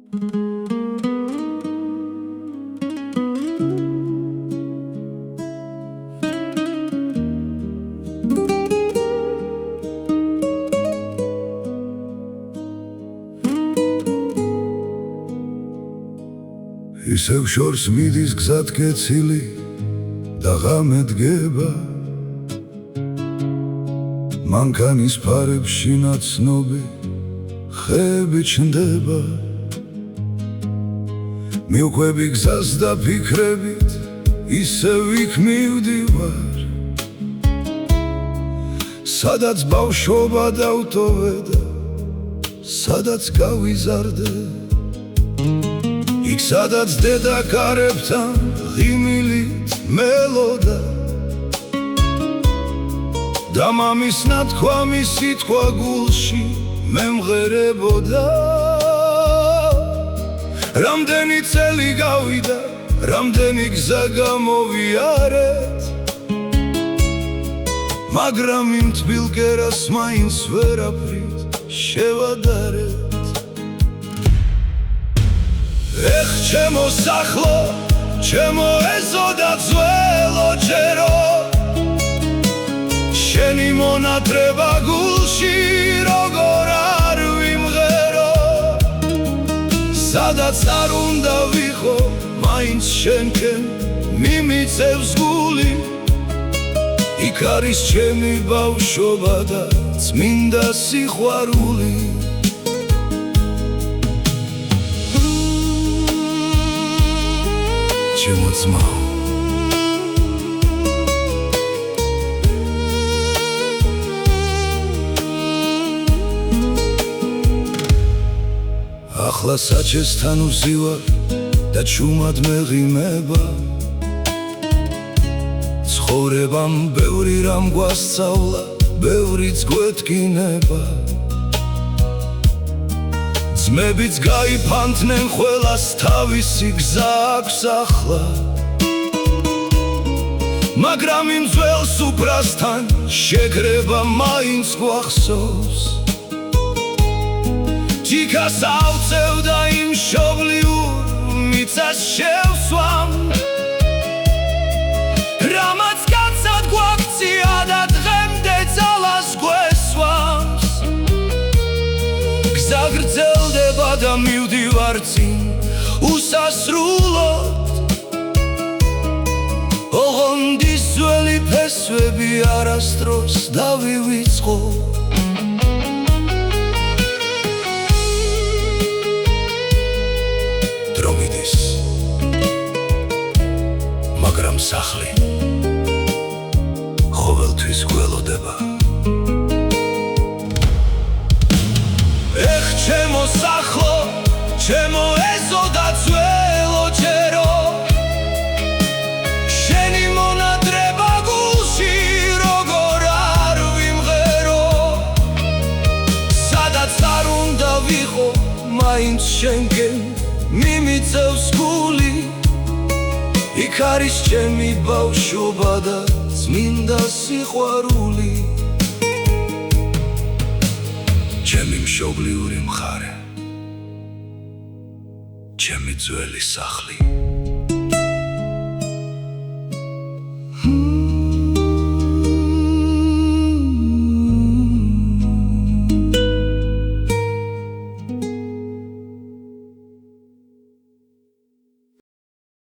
ისევ შორს მიდის გზად კეცილი და ღამე დგება მანქანის ფარებში ნაცნობი ხეები ჩნდება მივხვები გზას და ფიქრებით ისევ იქ მივდივარ სადაც ბავშვობა დავტოვე და სადაც გავიზარდე იქ სადაც დედა კარებთან ღიმილით მელოდა და მამის ნათქვამი სიტყვა გულში მემღერებოდა რამდენი წელი გავიდა რამდენი გზა გამოვიარეთ მაგრამ იმ თბილ კერას მაინც ვერაფრით შევადარეთ ეხ ჩემო სახლო, ჩემო ეზო და ძველო ჯერო შენი მონატრება გულში როგორ არ ვიმღერო სადაც არ უნდა ვიყო მაინც შენკენ მიმიწევს გული იქ არის ჩემი ბავშვობა და წმინდა სიყვარული ჩემო ძმაო ახლა საჩესთან ვზივარ და ჩუმად მეღიმება ცხოვრებამ ბევრი რამ გვასწავლა ბევრიც გვეთკინება ძმებიც გაიფანტნენ ყველას თავისი გზა აქვს ახლა მაგრამ იმ ძველ სუფრასთან შეკრება მაინც გვახსოვს ჯიქას ავწევ და იმ მშობლიურ მიწას შევსვამ რამაც კაცად გვაქცია და დღემდე ძალას გვესვამს გზა გრძელდება და მივდივარ წინ უსასრულოდ ოღონდის ძველი ფესვები არასდროს დავივიწყო დრომიდის მაგრამ სახლი ყოველთვის გველოდება ეხ ჩემო სახლო ჩემო ეზო და ძველო ჯერო შენი მონატრება გულში როგორ არ ვიმღერო სადაც არ უნდა ვიყო მაინც შენკენ მიმიწევს გული იქ არის ჩემი ბავშვობა და წმინდა სიყვარული ჩემი მშობლიური მხარე ჩემი ძველი სახლი